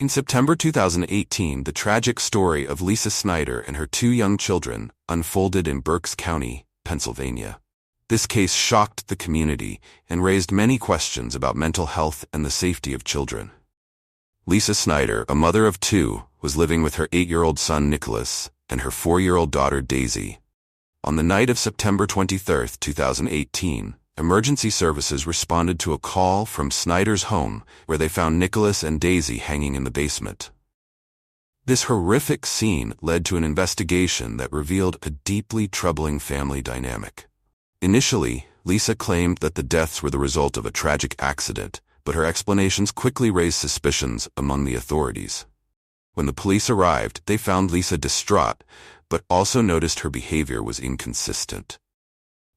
In September 2018, the tragic story of Lisa Snyder and her two young children unfolded in Berks County, Pennsylvania. This case shocked the community and raised many questions about mental health and the safety of children. Lisa Snyder, a mother of two, was living with her 8-year-old son Nicholas and her 4-year-old daughter Daisy. On the night of September 23, 2018, emergency services responded to a call from Snyder's home where they found Nicholas and Daisy hanging in the basement. This horrific scene led to an investigation that revealed a deeply troubling family dynamic. Initially, Lisa claimed that the deaths were the result of a tragic accident, but her explanations quickly raised suspicions among the authorities. When the police arrived, they found Lisa distraught, but also noticed her behavior was inconsistent.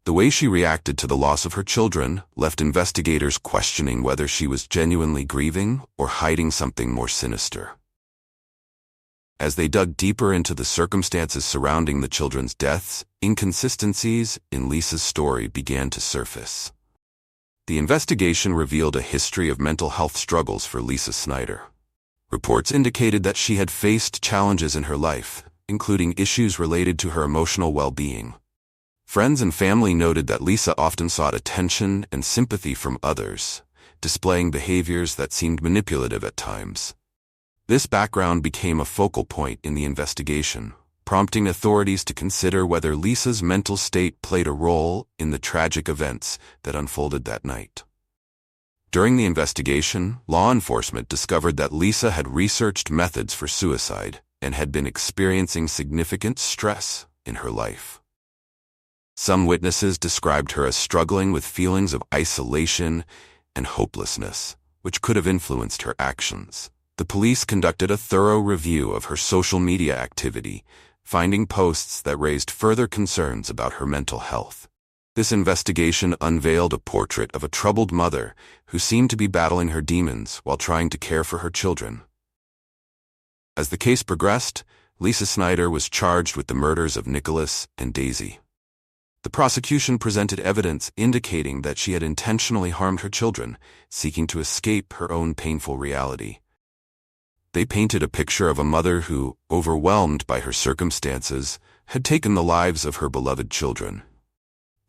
The way she reacted to the loss of her children left investigators questioning whether she was genuinely grieving or hiding something more sinister. As they dug deeper into the circumstances surrounding the children's deaths, inconsistencies in Lisa's story began to surface. The investigation revealed a history of mental health struggles for Lisa Snyder. Reports indicated that she had faced challenges in her life, including issues related to her emotional well-being. Friends and family noted that Lisa often sought attention and sympathy from others, displaying behaviors that seemed manipulative at times. This background became a focal point in the investigation, prompting authorities to consider whether Lisa's mental state played a role in the tragic events that unfolded that night. During the investigation, law enforcement discovered that Lisa had researched methods for suicide and had been experiencing significant stress in her life. Some witnesses described her as struggling with feelings of isolation and hopelessness, which could have influenced her actions. The police conducted a thorough review of her social media activity, finding posts that raised further concerns about her mental health. This investigation unveiled a portrait of a troubled mother who seemed to be battling her demons while trying to care for her children. As the case progressed, Lisa Snyder was charged with the murders of Nicholas and Daisy. The prosecution presented evidence indicating that she had intentionally harmed her children, seeking to escape her own painful reality. They painted a picture of a mother who, overwhelmed by her circumstances, had taken the lives of her beloved children.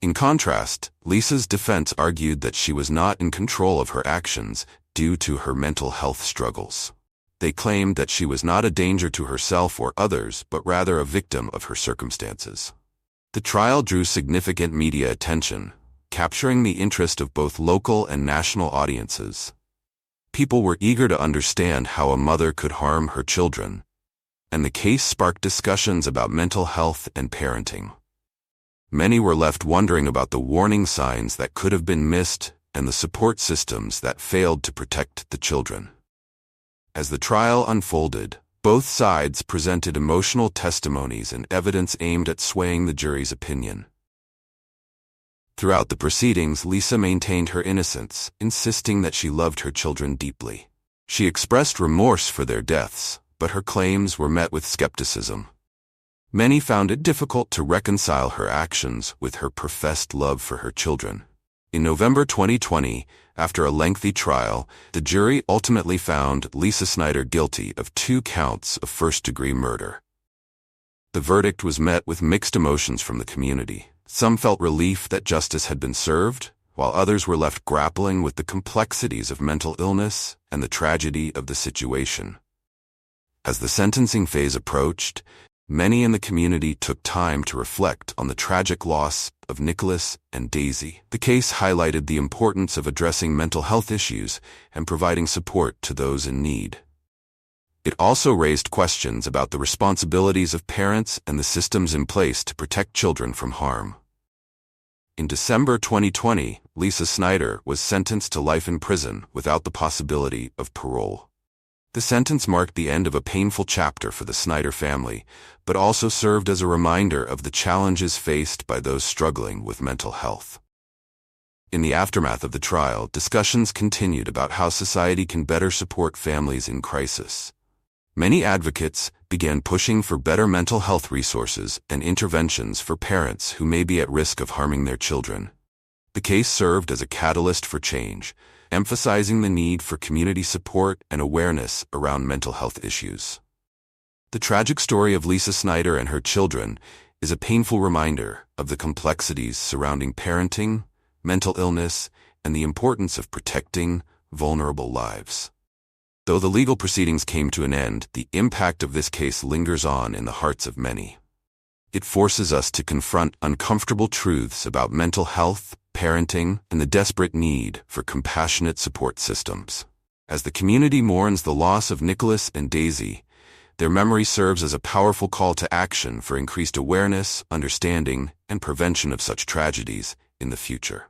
In contrast, Lisa's defense argued that she was not in control of her actions due to her mental health struggles. They claimed that she was not a danger to herself or others, but rather a victim of her circumstances. The trial drew significant media attention, capturing the interest of both local and national audiences. People were eager to understand how a mother could harm her children, and the case sparked discussions about mental health and parenting. Many were left wondering about the warning signs that could have been missed and the support systems that failed to protect the children. As the trial unfolded, both sides presented emotional testimonies and evidence aimed at swaying the jury's opinion. Throughout the proceedings, Lisa maintained her innocence, insisting that she loved her children deeply. She expressed remorse for their deaths, but her claims were met with skepticism. Many found it difficult to reconcile her actions with her professed love for her children. In November 2020, after a lengthy trial, the jury ultimately found Lisa Snyder guilty of 2 counts of first-degree murder. The verdict was met with mixed emotions from the community. Some felt relief that justice had been served, while others were left grappling with the complexities of mental illness and the tragedy of the situation. As the sentencing phase approached, many in the community took time to reflect on the tragic loss of Nicholas and Daisy. The case highlighted the importance of addressing mental health issues and providing support to those in need. It also raised questions about the responsibilities of parents and the systems in place to protect children from harm. In December 2020, Lisa Snyder was sentenced to life in prison without the possibility of parole. The sentence marked the end of a painful chapter for the Snyder family, but also served as a reminder of the challenges faced by those struggling with mental health. In the aftermath of the trial, discussions continued about how society can better support families in crisis. Many advocates began pushing for better mental health resources and interventions for parents who may be at risk of harming their children. The case served as a catalyst for change, emphasizing the need for community support and awareness around mental health issues. The tragic story of Lisa Snyder and her children is a painful reminder of the complexities surrounding parenting, mental illness, and the importance of protecting vulnerable lives. Though the legal proceedings came to an end, the impact of this case lingers on in the hearts of many. It forces us to confront uncomfortable truths about mental health, parenting, and the desperate need for compassionate support systems. As the community mourns the loss of Nicholas and Daisy, their memory serves as a powerful call to action for increased awareness, understanding, and prevention of such tragedies in the future.